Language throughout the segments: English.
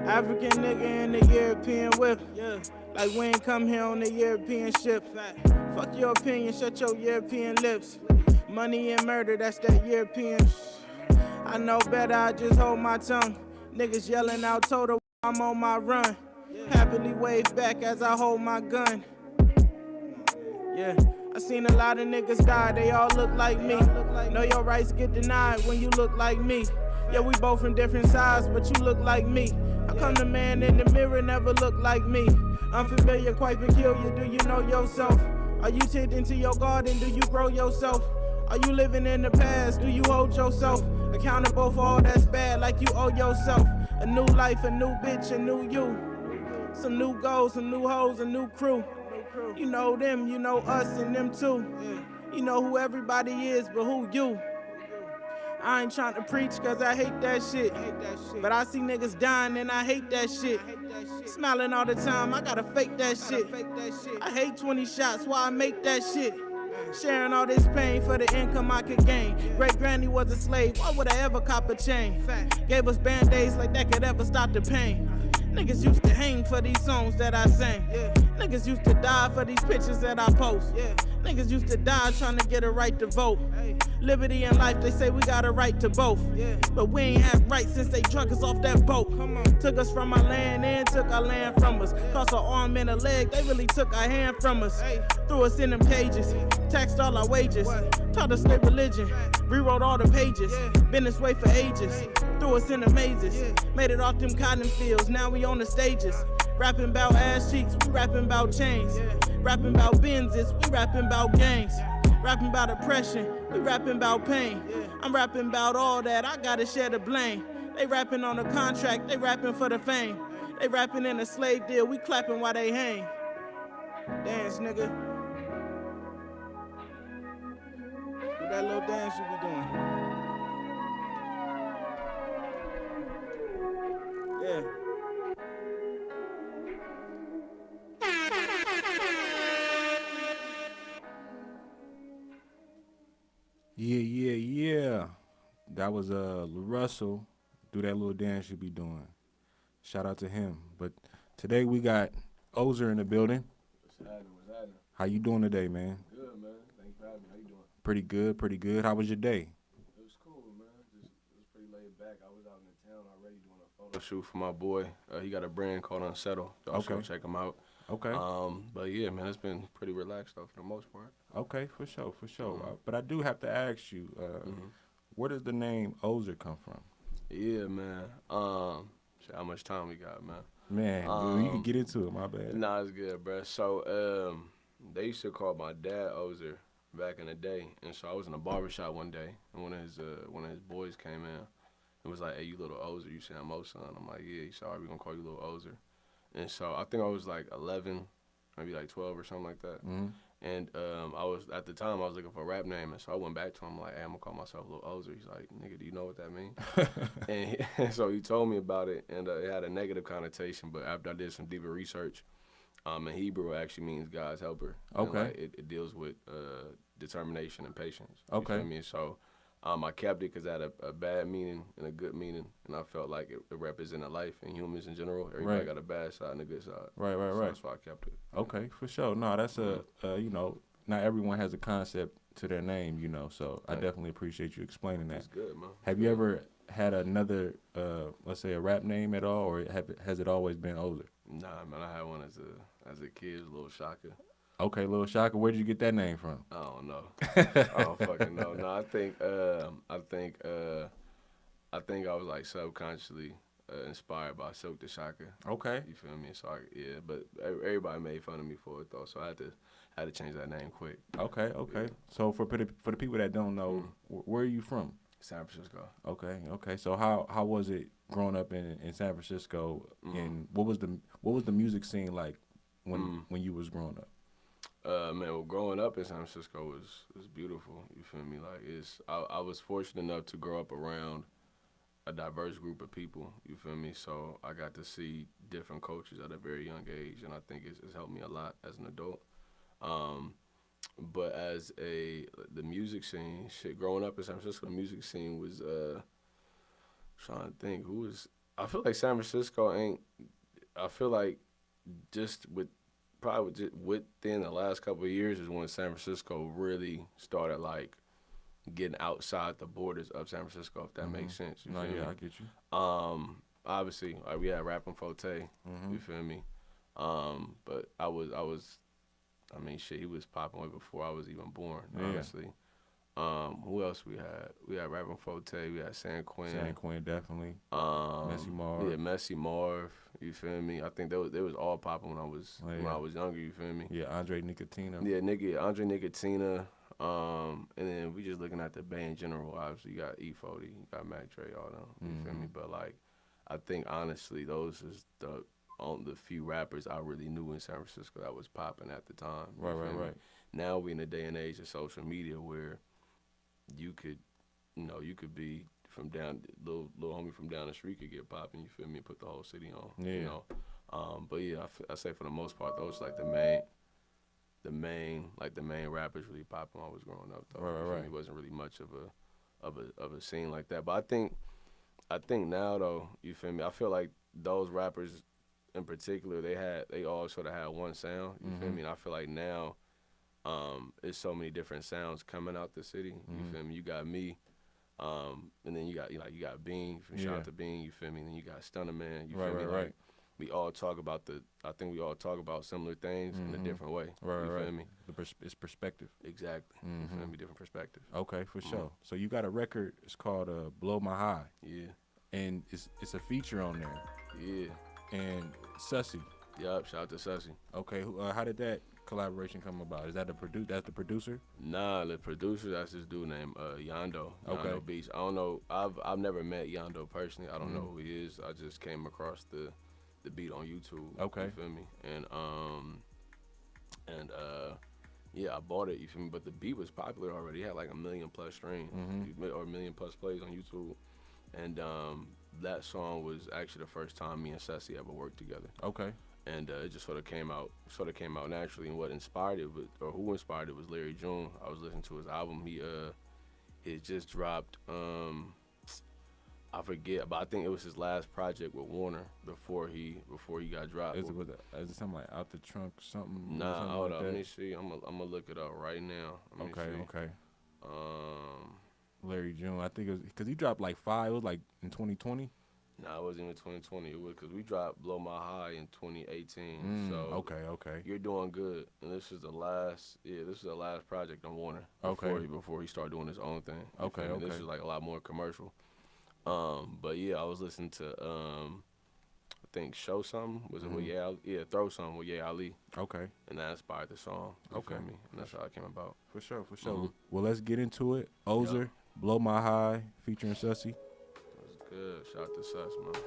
African nigga in the European whip. Yeah. Like we ain't come here on the European ship. Fuck your opinion, shut your European lips. Money and murder, that's that European. I know better, I just hold my tongue. Niggas yelling out total, I'm on my run. Happily wave back as I hold my gun. Yeah, I seen a lot of niggas die, they all look like me. Know your rights get denied when you look like me. Yeah, we both from different sides, but you look like me. How come the man in the mirror never look like me? Unfamiliar, quite peculiar, do you know yourself? Are you tending to your garden, do you grow yourself? Are you living in the past, do you hold yourself accountable for all that's bad like you owe yourself? A new life, a new bitch, a new you. Some new goals, some new hoes, a new crew. You know them, you know us and them too. You know who everybody is, but who you? I ain't trying to preach cause I hate that shit. But I see niggas dying and I hate that shit. Smiling all the time, I gotta fake that shit. I hate 20 shots, why I make that shit? Sharing all this pain for the income I could gain. Great granny was a slave, why would I ever cop a chain? Gave us band-aids like that could ever stop the pain. Niggas used to hang for these songs that I sang. Niggas used to die for these pictures that I post. Niggas used to die trying to get a right to vote. Liberty and life, they say we got a right to both. But we ain't had rights since they drug us off that boat. Took us from our land and took our land from us. Cost our arm and a leg, they really took our hand from us. Threw us in them cages, taxed all our wages. Taught us their religion, rewrote all the pages. Been this way for ages, threw us in the mazes. Made it off them cotton fields, now we on the stages. Rapping about ass cheeks, we rapping about chains. Rapping about Benzes, we rapping about gangs. Rapping about oppression, we rapping about pain. I'm rapping about all that, I gotta share the blame. They rapping on a contract, they rapping for the fame. They rapping in a slave deal, we clapping while they hang. Dance, nigga. Do that little dance you be doing. Yeah. Yeah. That was Russell. Do that little dance you be doing. Shout out to him. But today we got Ozer in the building. What's happening? How you doing today, man? Good, man. Thanks for having me. How you doing? Pretty good. How was your day? It was cool, man. It was pretty laid back. I was out in the town already doing a photo shoot for my boy. He got a brand called Unsettle. So Okay. check him out. Okay. But yeah, man, it's been pretty relaxed though for the most part. Okay, for sure. But I do have to ask you, where does the name Ozer come from? Yeah, man. Shit, how much time we got, man? Man, dude, you can get into it. My bad. Nah, it's good, bro. So, they used to call my dad Ozer back in the day, and so I was in a barbershop one day, and one of his boys came in and was like, "Hey, you little Ozer, you Sam Mo's son?" I'm like, "Yeah." He said, "All right, we gonna call you little Ozer." And so I think I was like 11, maybe like 12 or something like that. Mm-hmm. And at the time I was looking for a rap name, and so I went back to him like, "Hey, I'm gonna call myself Lil Ozer." He's like, "Nigga, do you know what that means?" and so he told me about it, and it had a negative connotation. But after I did some deeper research, in Hebrew it actually means God's helper. Okay. And, like, it deals with determination and patience. Okay. You feel me? So I kept it because it had a bad meaning and a good meaning, and I felt like it represented life and humans in general. Everybody got a bad side and a good side. Right. So that's why I kept it. Okay, for sure. No, that's not everyone has a concept to their name, so I definitely appreciate you explaining that. That's good, man. Have you ever had another, let's say, a rap name at all, or has it always been Ozer? Nah, man, I had one as a kid, a little shocker. Okay, Lil Shaka, where did you get that name from? I don't know. I don't fucking know. No, I think I was like subconsciously inspired by Silk the Shocker. Okay. You feel me? So but everybody made fun of me for it though, so I had to change that name quick. Okay. Yeah. So for the people that don't know, where are you from? San Francisco. Okay. So how was it growing up in San Francisco, and what was the music scene like when you was growing up? Man, well, growing up in San Francisco was beautiful. You feel me? Like I was fortunate enough to grow up around a diverse group of people. You feel me? So I got to see different cultures at a very young age, and I think it's helped me a lot as an adult. But as the music scene, growing up in San Francisco, the music scene was trying to think who was I feel like San Francisco ain't. I feel like just with probably just within the last couple of years is when San Francisco really started like getting outside the borders of San Francisco. If that makes sense. You No, feel yeah, me? I get you. Obviously, like we had Rappin' Forte. You feel me? But I mean, shit, he was popping way before I was even born, Yeah. honestly. Who else we had? We had Rappin' Forte, we had San Quinn. San Quinn, definitely. Um, Messy Marv. Yeah, Messy Marv. You feel me? I think they was all popping when I was younger. You feel me? Yeah, Andre Nicotino. Yeah, Andre Nicotina. And then we just looking at the Bay in general. Obviously, you got E40, you got Mac Dre, all them. You feel me? But like, I think honestly, those is the few rappers I really knew in San Francisco that was popping at the time. Right. Now we in a day and age of social media where you could be from down, little homie from down the street could get popping. You feel me? Put the whole city on. Yeah. You know. But yeah, I say for the most part, those like the main rappers really popping when I was growing up. Though. Right. It wasn't really much of a scene like that. But I think now though, you feel me? I feel like those rappers in particular, they all sort of had one sound. You feel me? And I feel like now, there's so many different sounds coming out the city. You feel me? You got me, and then you got Bean. Shout out to Bean. You feel me? And then you got Stunner Man. You feel me? Right. Like, we all talk about I think we all talk about similar things in a different way. Right. You feel me? It's perspective. Exactly. You feel me? Different perspective. Okay, for sure. So you got a record. It's called "Blow My High." Yeah. And it's a feature on there. Yeah. And Sussy. Yup. Shout out to Sussy. Okay. How did that collaboration come about? Is that that's the producer? Nah, the producer, that's this dude named Yondo. Okay. Yondo Beats. I don't know. I've never met Yondo personally. I don't know who he is. I just came across the beat on YouTube. Okay. You feel me? And yeah, I bought it. You feel me? But the beat was popular already. It had like 1 million plus streams or 1 million plus plays on YouTube. And that song was actually the first time me and Sussy ever worked together. Okay. And it just sort of came out naturally. And what inspired it, who inspired it, was Larry June. I was listening to his album. He just dropped. I forget, but I think it was his last project with Warner before he got dropped. Is it something like Out the Trunk something? Nah, something hold like up. that? Let me see. I'm gonna look it up right now. Let me see. Okay. Larry June, I think it was because he dropped like 5. It was like in 2020. Nah, it wasn't even 2020. It was because we dropped Blow My High in 2018. So Okay. You're Doing Good, and this is the last project on Warner. Before he started doing his own thing. Okay. This is like a lot more commercial. But yeah, I was listening to I think Show Something with Throw Something with Yeah Ali. Okay. And that inspired the song. You feel me? And that's how it came about. For sure. Well, let's get into it. Ozer, Blow My High, featuring Sussy. That's good. Shout out to Suss, man.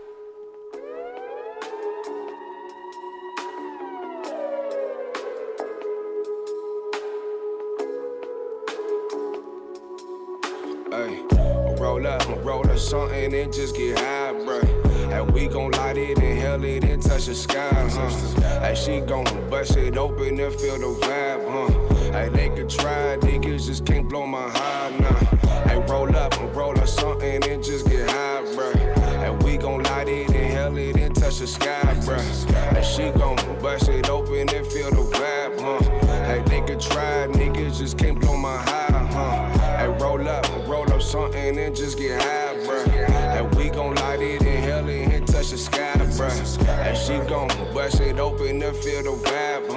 Roll up something and just get high, bruh. And we gon' light it, inhale it, and touch the sky, Hey, she gon' bust it open and feel the vibe, Hey, they could try, niggas just can't blow my high, nah. Hey, roll up something and just get high, bruh. And we gon' light it, inhale it, and touch the sky, bruh. And she gon' bust it open and feel the vibe, Hey, they could try, niggas just can't blow my high, Hey, roll up something and just get high, bruh. And we gon' light it, inhale it, and touch the sky, bruh. And she gon' bust it open and feel the vibe,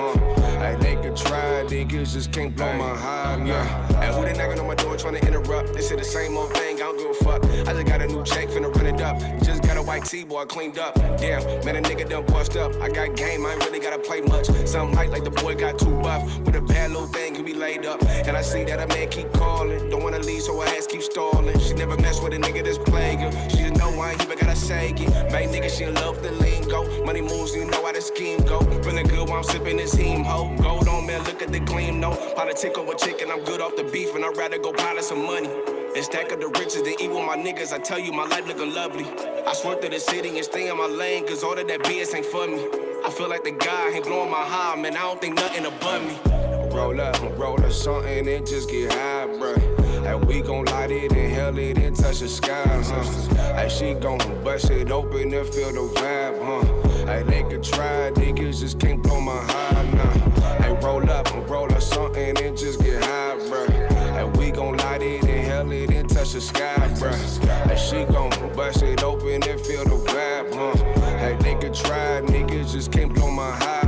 Hey, they could try, niggas just can't blow my high, nah. And who they knocking on my door trying to interrupt? They say the same old thing, I don't give a fuck. I just got a new check, finna run it up. Just got a white T-boy cleaned up. Damn, man, a nigga done bust up. I got game, I ain't really gotta play much. Something like the boy got too buff. With a bad little thing can be laid up. And I see that a man keep calling. Don't wanna leave, so her ass keep stalling. She never mess with a nigga that's plaguing. She just know I ain't even gotta say it. Bang nigga, she in love with the lingo. Money moves, you know how the scheme go. Feeling good while I'm sipping this heme ho. Gold on man, look at the gleam, no. Politic over chicken, I'm good off the beef, and I'd rather go pile some money. And stack up the riches than eat with my niggas. I tell you, my life looking lovely. I swerve through the city and stay in my lane, cause all of that BS ain't for me. I feel like the guy ain't blowing my high, man, I don't think nothing above me. Roll up something and just get high, bruh. And we gon' light it, inhale it, and touch the sky, Hey, she gon' bust it open and feel the vibe, Hey, they could try, niggas just can't blow my high, nah. Hey, roll up something and just get high, bruh. And we gon' light it, inhale it, and touch the sky, bruh. Hey, she gon' bust it open and feel the vibe, Hey, they could try, niggas just can't blow my high,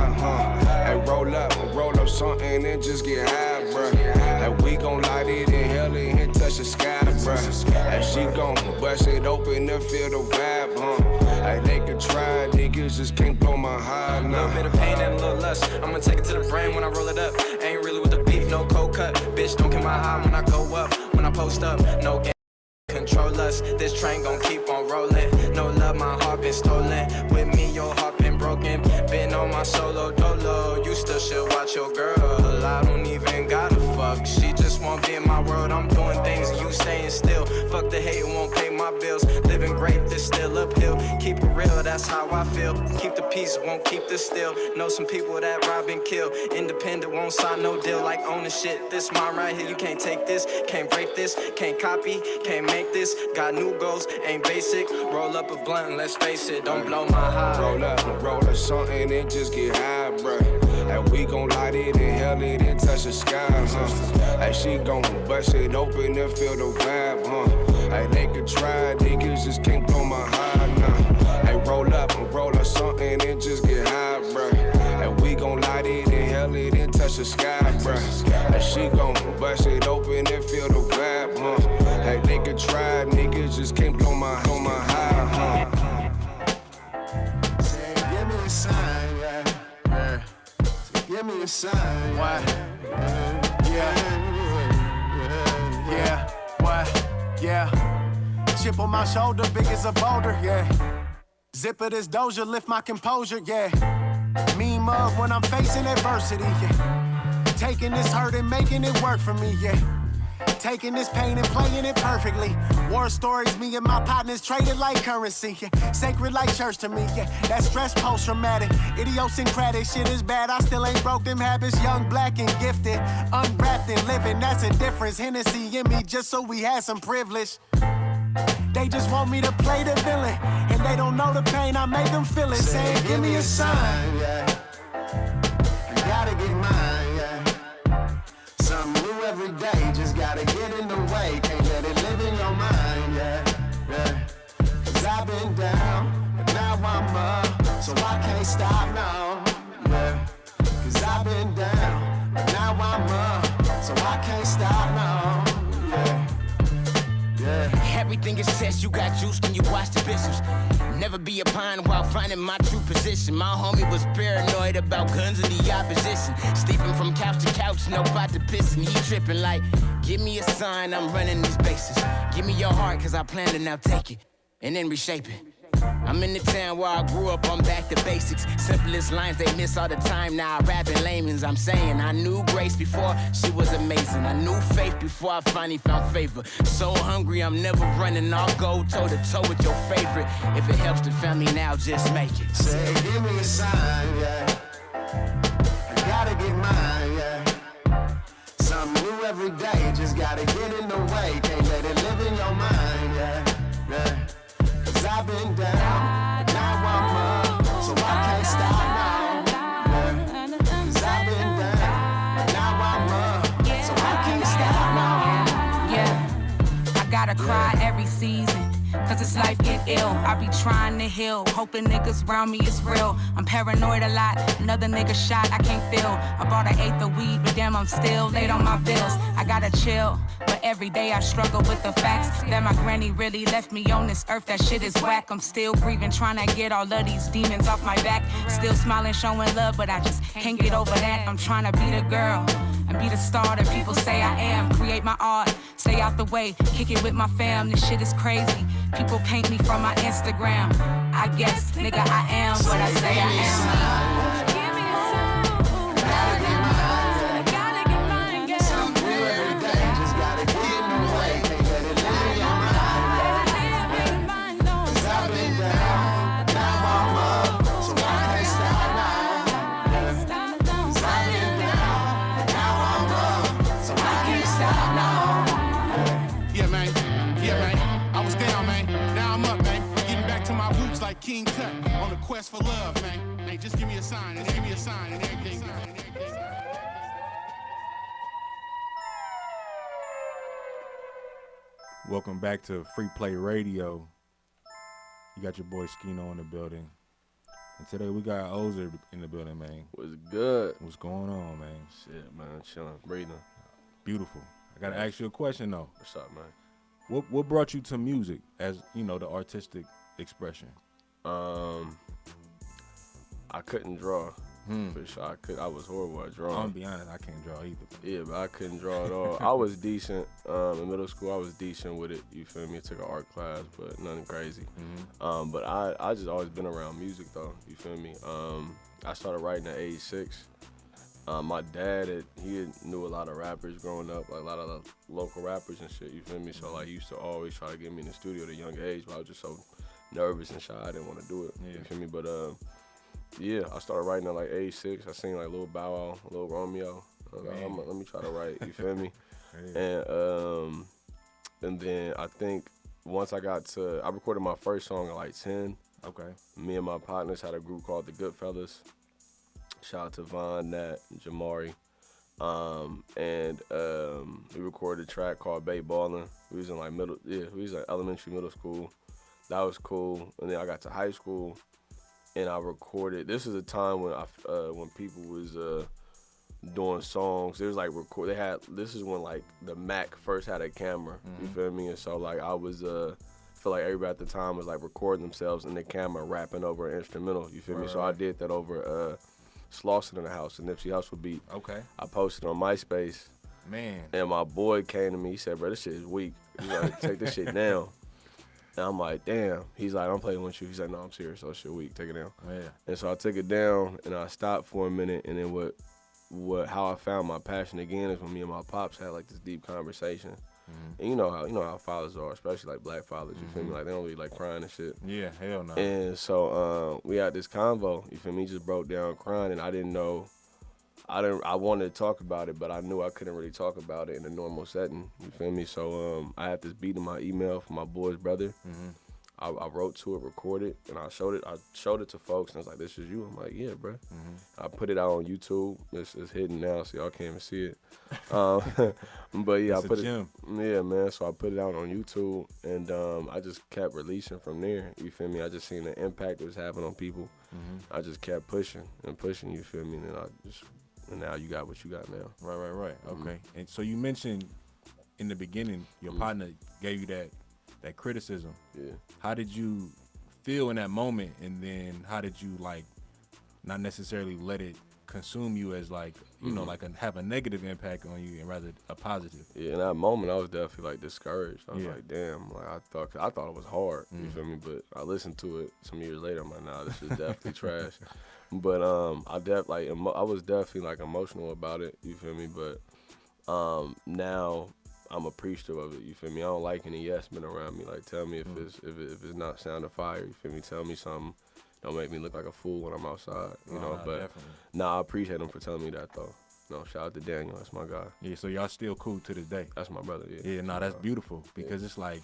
Hey, roll up something and just get high, bruh. And we gon' light it, inhale it, and touch the sky, bruh. And she gon' bust it open and feel the vibe, Hey, they could try, niggas just can't blow my high, nah. A little bit of pain and a little lust. I'ma take it to the brain when I roll it up. Ain't really with the beef, no cold cut. Bitch, don't get my high when I go up. When I post up, no game. Control us, this train gon' keep on rolling. No love, my heart been stolen. With me, your heart been broken. Been on my solo dolo. You still should watch your girl. I don't even gotta fuck. She just won't be in my world. I'm doing things, you staying still. Fuck the hate, won't pay my bills. Living great, this still uphill. Keep it real, that's how I feel. Keep the peace, won't keep the still. Know some people that rob and kill. Independent, won't sign no deal. Like owning shit, this mine right here. You can't take this, can't break this, can't copy, can't make this. Got new goals, ain't basic. Roll up a blunt, let's face it, don't blow my high. Roll up something and just get high, bruh. And we gon' light it, inhale it, and touch the sky, Hey, she gon' bust it open and feel the vibe, Hey, they could try, niggas just can't blow my high, nah. Hey, roll up something and just get high, bruh. And we gon' light it, inhale it, and touch the sky, bruh. And she gon' bust it open and feel the vibe, Hey, they could try, niggas just can't blow my high, Say, give me a sign, yeah. Say, give me a sign. What? Yeah. What? Yeah. Chip on my shoulder, big as a boulder, yeah. Zip of this doja, lift my composure, yeah. Mean mug when I'm facing adversity, yeah. Taking this hurt and making it work for me, yeah. Taking this pain and playing it perfectly. War stories, me and my partners traded like currency, yeah. Sacred like church to me, yeah. That stress post-traumatic, idiosyncratic shit is bad. I still ain't broke them habits. Young, black, and gifted, unwrapped and living. That's a difference. Hennessy in me just so we had some privilege. They just want me to play the villain, and they don't know the pain I made them feel it. Saying, give me a sign, yeah. I gotta get mine, yeah. Something new every day, just gotta get in the way. Can't let it live in your mind, yeah. Cause I've been down, but now I'm up, so I can't stop now, yeah. Cause I've been down, but now I'm up, so I can't stop now, yeah. Everything is says you got juice when you watch the bishops. Never be a pine while finding my true position. My homie was paranoid about guns in the opposition. Sleeping from couch to couch, no pot to piss, and he tripping like, give me a sign, I'm running these bases. Give me your heart, cause I plan to now take it and then reshape it. I'm in the town where I grew up, I'm back to basics. Simplest lines they miss all the time, now I rap in layman's. I'm saying I knew grace before she was amazing. I knew faith before I finally found favor. So hungry, I'm never running, I'll go toe to toe with your favorite. If it helps the family now, just make it. Say, give me a sign, yeah. I gotta get mine, yeah. Something new every day, just gotta get in the way. Can't let it live in your mind, yeah. Cause I've been down, now I'm up, so I can't stop now, yeah. Cause I've been down, now I'm up, so I can't stop now. Yeah, I gotta cry every season, cause this life get ill. I be trying to heal, hoping niggas around me is real. I'm paranoid a lot, another nigga shot, I can't feel. I bought an eighth of weed, but damn I'm still late on my bills. I gotta chill, but every day I struggle with the facts that my granny really left me on this earth. That shit is whack. I'm still grieving, trying to get all of these demons off my back. Still smiling, showing love, but I just can't get over that. I'm trying to be the girl and be the star that people say I am. Create my art, stay out the way, kick it with my fam. This shit is crazy. People paint me from my Instagram. I guess, nigga, I am what I say I am. like King Tut on a quest for love, man. Man, just give me a sign and give me a sign and everything. Welcome back to Free Play Radio. You got your boy Skino in the building. And today we got Ozer in the building, man. What's good? What's going on, man? Shit, man, chilling, breathing. Beautiful. I gotta ask you a question though. What's up, man? What brought you to music as, you know, the artistic expression? I couldn't draw. For sure, I was horrible at drawing. I'm gonna be honest, I can't draw either. Yeah, but I couldn't draw at all. I was decent. In middle school, I was decent with it. You feel me? I took an art class, but nothing crazy. But I just always been around music though. You feel me? I started writing at age 6. My dad, he knew a lot of rappers growing up, like a lot of the local rappers and shit. You feel me? So like, he used to always try to get me in the studio at a young age, but I was just so nervous and shy, I didn't want to do it. Yeah. You feel me? But yeah, I started writing at like age 6. I seen like Lil Bow Wow, Lil Romeo. Let me try to write. You feel me? And then I think once I recorded my first song at like 10. Okay. Me and my partners had a group called the Goodfellas. Shout out to Von, Nat, and Jamari. We recorded a track called Bay Ballin'. We was in like elementary, middle school. That was cool. And then I got to high school and I recorded. This is a time when people was doing songs. There was like this is when like the Mac first had a camera. You feel me? And so like I was feel like everybody at the time was like recording themselves in the camera rapping over an instrumental. You feel me? So I did that over Slauson in the House, a Nipsey Hussle beat. Okay. I posted on MySpace. Man. And my boy came to me. He said, "Bro, this shit is weak. You gotta take this shit down." And I'm like, "Damn." He's like, "I'm playing with you." He's like, "No, I'm serious. So shit weak. Take it down." Yeah. And so I took it down and I stopped for a minute. And then how I found my passion again is when me and my pops had like this deep conversation. And you know how fathers are, especially like black fathers. You feel me? Like they don't really like crying and shit. Yeah, hell no. And so we had this convo. You feel me? He just broke down crying, and I didn't know. I wanted to talk about it, but I knew I couldn't really talk about it in a normal setting. You feel me? So I had this beat in my email from my boy's brother. I wrote to it, recorded, and I showed it to folks, and I was like, "This is you." I'm like, "Yeah, bro." I put it out on YouTube. It's hidden now, so y'all can't even see it. But yeah, it's I put it. Yeah, man. So I put it out on YouTube, and I just kept releasing from there. You feel me? I just seen the impact it was having on people. I just kept pushing and pushing. You feel me? And now you got what you got now. Right. Okay. And so you mentioned in the beginning, your partner gave you that criticism. Yeah. How did you feel in that moment, and then how did you like not necessarily let it consume you as like you know like have a negative impact on you and rather a positive? Yeah, in that moment I was definitely like discouraged. I was like, damn, like I thought it was hard. You feel me? But I listened to it some years later. I'm like, nah, this is definitely trash. But I was definitely like emotional about it. You feel me? But now I'm appreciative of it. You feel me? I don't like any yes men around me. Like, tell me if it's not sounding fire. You feel me? Tell me something. Don't make me look like a fool when I'm outside. You know. But I appreciate him for telling me that though. No, shout out to Daniel. That's my guy. Yeah. So y'all still cool to this day. That's my brother. Yeah. Yeah. No, that's beautiful because it's like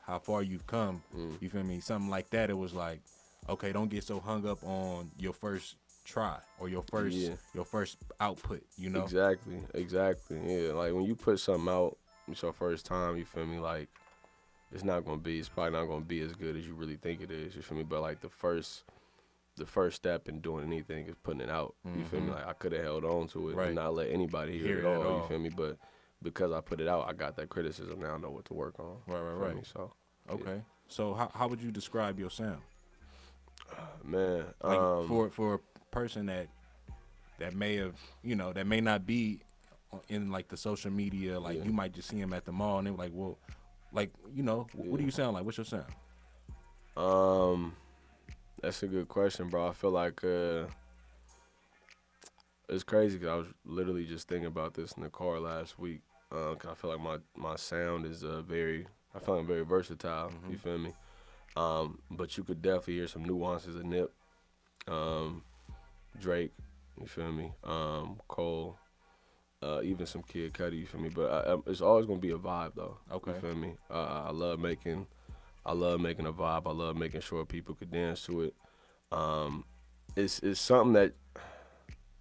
how far you've come. You feel me? Something like that. It was like, okay, don't get so hung up on your first try or your first output. You know. Exactly. Yeah. Like when you put something out. It's your first time, you feel me? Like, it's probably not gonna be as good as you really think it is, you feel me? But like the first step in doing anything is putting it out. You feel me? Like I could have held on to it and not let anybody hear it all, you feel me? But because I put it out, I got that criticism. Now I know what to work on. Right. Me? So okay. So how would you describe your sound? Man, like for a person that may have that may not be in like the social media, like you might just see him at the mall and they're like, well, like what do you sound like? What's your sound? That's a good question, bro. I feel like it's crazy because I was literally just thinking about this in the car last week. Cause I feel like my sound is very versatile. You feel me? But you could definitely hear some nuances of Nip, Drake. You feel me? Cole. Even some Kid Cudi, you feel me? But it's always gonna be a vibe though. Okay. You feel me? I love making I love making a vibe. I love making sure people could dance to it. It's something that,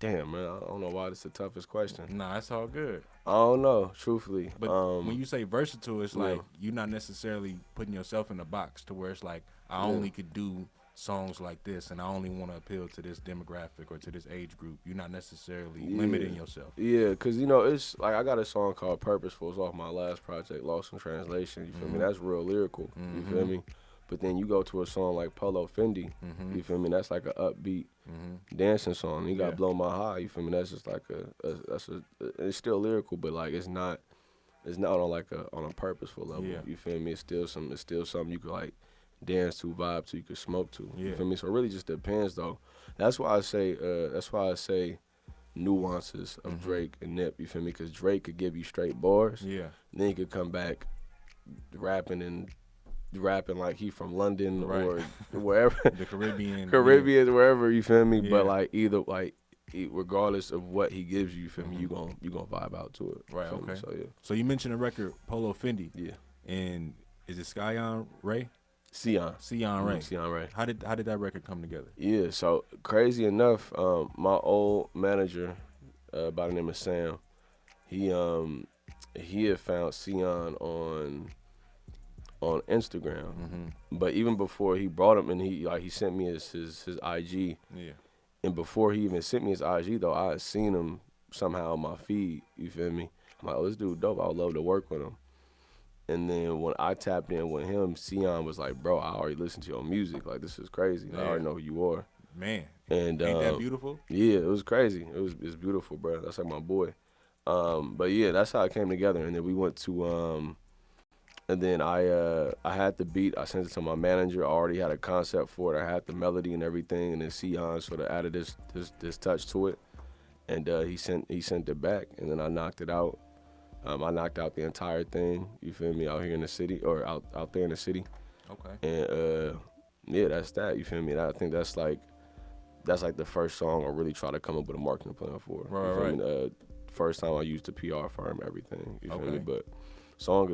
damn, man, I don't know why this is the toughest question. Nah, it's all good. I don't know, truthfully. But when you say versatile, it's like you're not necessarily putting yourself in a box to where it's like, I only could do songs like this and I only want to appeal to this demographic or to this age group. You're not necessarily limiting yourself. Yeah, because, you know, it's like I got a song called Purposeful. It's off my last project, Lost in Translation. You feel me? That's real lyrical. You feel me? But then you go to a song like Polo Fendi. You feel me? That's like an upbeat dancing song. You got Blow My High. You feel me? That's just like it's still lyrical, but like it's not on like on a purposeful level. You feel me? It's still something you could like dance to, vibe to, you could smoke to. You feel me? So it really just depends though. That's why I say nuances of Drake and Nip. You feel me? Because Drake could give you straight bars. Yeah. Then he could come back rapping like he from London or wherever. The Caribbean. Wherever, you feel me? But like either like regardless of what he gives you, feel me, you gonna vibe out to it. Right, okay. Me? So So you mentioned the record Polo Fendi. Yeah. And is it Sion Ray? Sion Ray. Sion Ray. How did that record come together? Yeah, so crazy enough, my old manager by the name of Sam, he had found Sion on Instagram, but even before he brought him, and he sent me his IG. Yeah. And before he even sent me his IG though, I had seen him somehow on my feed. You feel me? I'm like, oh, this dude dope. I would love to work with him. And then when I tapped in with him, Sion was like, bro, I already listened to your music. Like, this is crazy. I already know who you are. Man, and ain't that beautiful? Yeah, it was crazy. It's beautiful, bro. That's like my boy. But yeah, that's how it came together. And then we went to and then I had the beat. I sent it to my manager. I already had a concept for it. I had the melody and everything. And then Sion sort of added this touch to it. And he sent it back. And then I knocked it out. I knocked out the entire thing. You feel me? Out here in the city or out there in the city. Okay. And yeah, that's that. You feel me? And I think that's like the first song I really try to come up with a marketing plan for. Right. Me? First time I used the PR firm, everything. You feel me? But song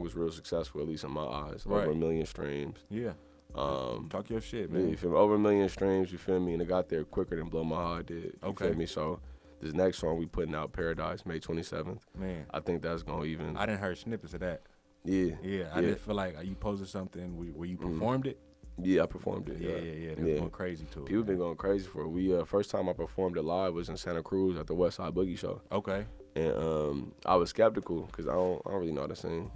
was real successful, at least in my eyes. Over 1 million streams. Yeah. Talk your shit, man. Yeah, you feel me? Over 1 million streams, you feel me? And it got there quicker than Blow My Heart did. You feel me? So this next song we putting out, Paradise, May 27th. Man. I think that's gonna even. I didn't heard snippets of that. Yeah. Yeah. I didn't feel like you posted something where you performed it. Yeah, I performed it. Yeah. They were going crazy to it. People been going crazy for it. We first time I performed it live was in Santa Cruz at the West Side Boogie Show. Okay. And I was skeptical because I don't really know how to sing.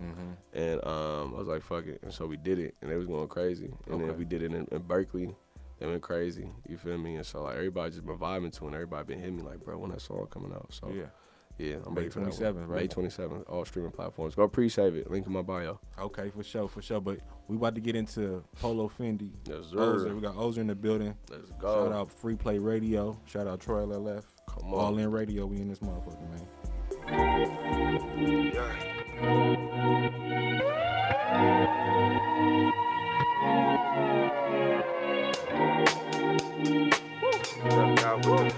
And I was like, fuck it. And so we did it, and it was going crazy. And then we did it in Berkeley. They went crazy. You feel me? And so like everybody just been vibing to it. And everybody been hitting me like, bro, when that song coming out? So yeah, I'm May 27th, right? May 27th, all streaming platforms. Go pre-save it. Link in my bio. Okay, for sure. But we about to get into Polo Fendi. Yes, sir. Ozer. We got Ozer in the building. Let's go. Shout out Free Play Radio. Shout out Troy LLF. Come on. All in radio. We in this motherfucker, man.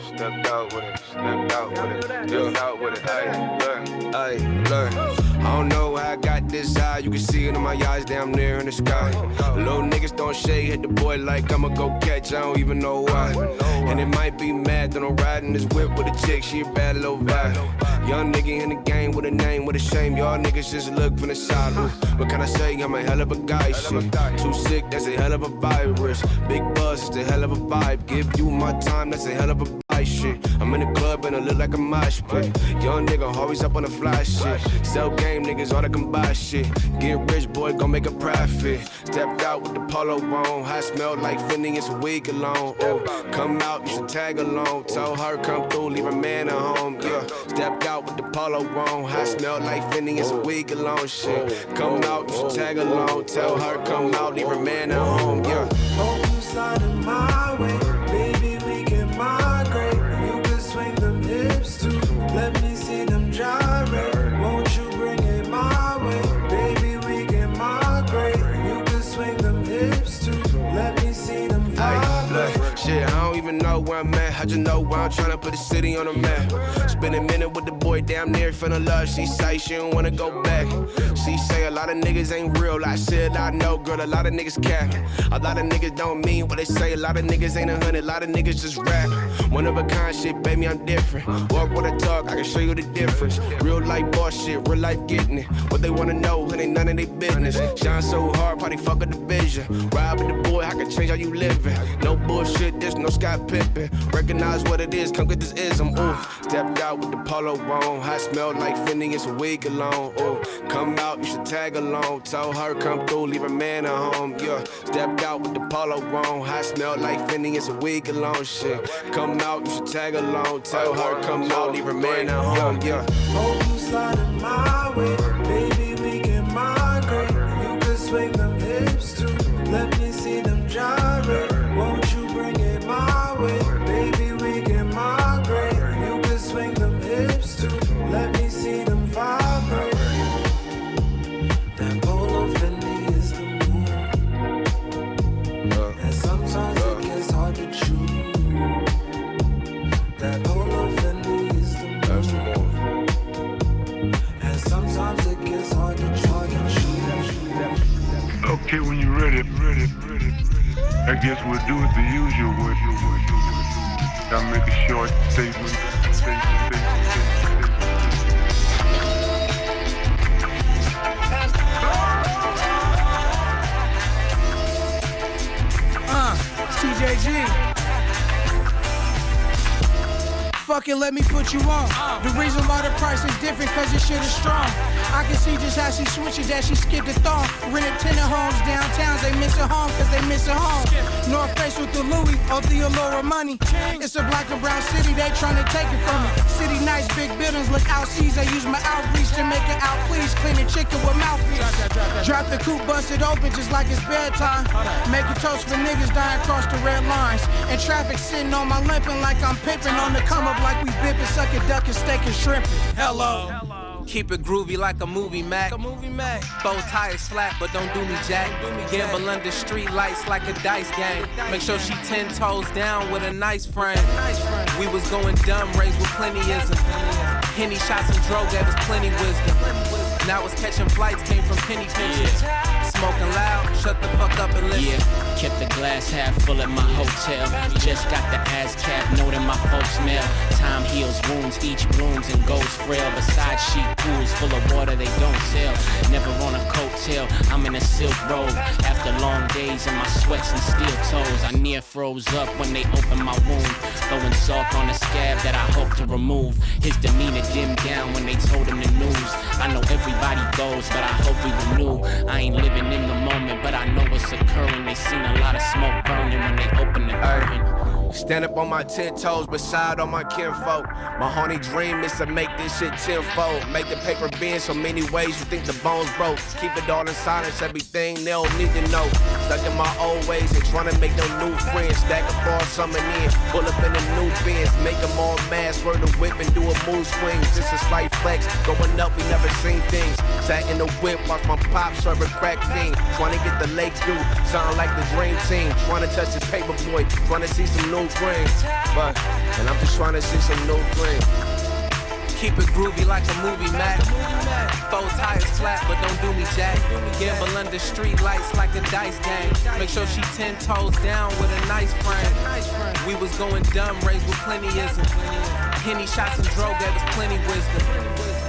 Stepped out with it. Hey, look. I don't know how I got this eye. You can see it in my eyes, damn near in the sky. Little niggas don't shade, hit the boy like I'ma go catch. I don't even know why. And it might be mad that I'm riding this whip with a chick. She a bad little vibe. Young nigga in the game with a name, with a shame. Y'all niggas just look from the side. What can I say? I'm a hell of a guy. Shit. Too sick, that's a hell of a virus. Big buzz, it's a hell of a vibe. Give you my time, that's a hell of a shit. I'm in the club and I look like a mosh pit. Young nigga always up on the fly shit. Sell game niggas all that can buy shit. Get rich boy, gon' make a profit. Stepped out with the polo on. I smell like Fendi, it's a week alone. Oh, come out, you should tag along. Tell her come through, leave a man at home. Yeah, stepped out with the polo on. I smell like Fendi, it's a week alone. Shit, come out, you should tag along. Tell her come out, leave a man at home. Yeah. Hope you slide in my way, baby. We can migrate. You can swing them hips too. Let me see them gyrate. Won't you bring it my way, baby? We can migrate. You can swing them hips too. Let me see them vibrate. Shit, I don't even know where I'm at. I just know why I'm tryna put the city on the map. Spend a minute with the boy, damn near feeling love. She say she don't wanna go back. She say a lot of niggas ain't real. I said I know, girl, a lot of niggas cap. A lot of niggas don't mean what they say. A lot of niggas ain't 100, a lot of niggas just rap. One of a kind shit, baby, I'm different. Walk with a talk, I can show you the difference. Real life boss shit, real life getting it. What they wanna know, it ain't none of their business. Shine so hard, probably fuck up the vision. Ride with the boy, I can change how you living. No bullshit, there's no Scott Pippen. Recognize what it is, come get this ism. Ooh, stepped out with the polo on. I smell like Phineas a week alone. Ooh, come out, you should tag along. Told her come through, leave a man at home. Yeah, stepped out with the polo on. I smell like Phineas a week alone. Shit, come out, you should tag along. Tell her come out, leave a man at home. Yeah. Hope you sliding my way, baby, we can migrate. You can swing them hips too, let me see them gyrate. Won't you bring it my way, baby, we can migrate. You can swing them hips too, let me see them vibrate. That polo Fendi is the move, and sometimes it gets hard to choose. That polo Fendi is the move, and sometimes it gets hard to choose. Okay, when you're ready, I guess we'll do it the usual way. I'll make a short statement. TJG. Fucking let me put you on. The reason why the price is different, cause this shit is strong. I can see just how she switched it, that she skipped the thong. Rented tenant homes downtown, they missing home cause they missing home. North Face with the Louis, or the Allura money. It's a black and brown city, they tryna take it from me. City nice, big buildings, look out seas. I use my outreach to make it out, please. Clean the chicken with mouthpiece. Drop the coupe, bust it open just like it's bedtime. Make a toast for niggas dying across the red lines. And traffic sitting on my limping like I'm pimping. On the come up like we bipping, sucking, ducking, steak and shrimping. Hello. Keep it groovy like a movie, Mac. Both tires flat, but don't do me jack. Gamble under street lights like a dice game. Make sure she 10 toes down with a nice frame. We was going dumb, raised with plentyism. Henny shots and dro gave us plenty wisdom. Now it's catching flights, came from penny pinches. Smoking loud, shut the fuck up and listen. Yeah, kept the glass half full at my hotel. Just got the ASCAP note in my folks' mail. Time heals wounds, each blooms and goes frail. Beside sheep pools full of water they don't sell. Never on a coattail, I'm in a silk robe. After long days in my sweats and steel toes, I near froze up when they opened my wound. Throwing salt on a scab that I hope to remove. His demeanor dimmed down when they told him the news. I know everybody goes, but I hope we renew. I ain't living in the moment, but I know what's occurring. They seen a lot of smoke burning when they open the curtain. Stand up on my 10 toes beside all my kinfolk. My honey dream is to make this shit tenfold. Make the paper bend so many ways you think the bones broke. Keep it all in silence, everything they don't need to know. Stuck in my old ways and trying to make them new friends. Stack a ball, summon in, pull up in the new bins. Make them all mad, swerve the whip and do a move swing. Just a slight flex, going up, we never seen things. Sat in the whip, watch my pop serve a crack fiend. Trying to get the lake through, sound like the dream team. Trying to touch this paper boy, trying to see some new greens. But, and I'm just trying to see some new greens. Keep it groovy like a movie, Mac. Both tires flat, but don't do me jack. Gamble under street lights like a dice game. Make sure she 10 toes down with a nice frame. We was going dumb, raised with plentyism. Henny shots and dro gave us plenty wisdom.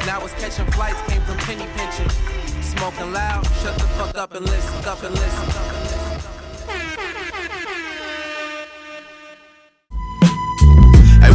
Now it's catching flights, came from penny pinching. Smoking loud, shut the fuck up and listen, up and listen.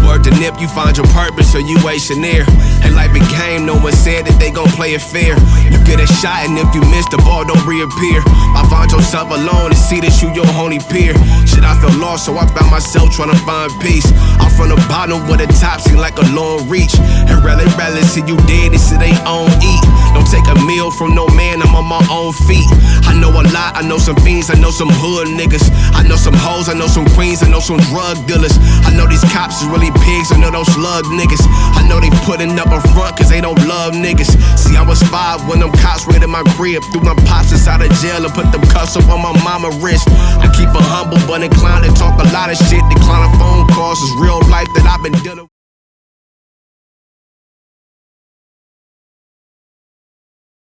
Work the nip, you find your purpose, or you wasting air. And life a game, no one said that they gon' play it fair. You get a shot, and if you miss, the ball don't reappear. I find yourself alone and see that you your only peer. Shit, I feel lost, so I found myself trying to find peace. I'm from the bottom where the top seem like a long reach. And rarely see you dead, this shit ain't on eat. Don't take a meal from no man, I'm on my own feet. I know a lot, I know some fiends, I know some hood niggas. I know some hoes, I know some queens, I know some drug dealers. I know these cops is really pigs, I know those slug niggas. I know they putting up a front cause they don't love niggas. See, I was 5 when them cops raided my crib. Threw my pops inside of jail and put them cuffs up on my mama wrist. I keep it humble but inclined to talk a lot of shit. Declining phone calls is real life. been dealing.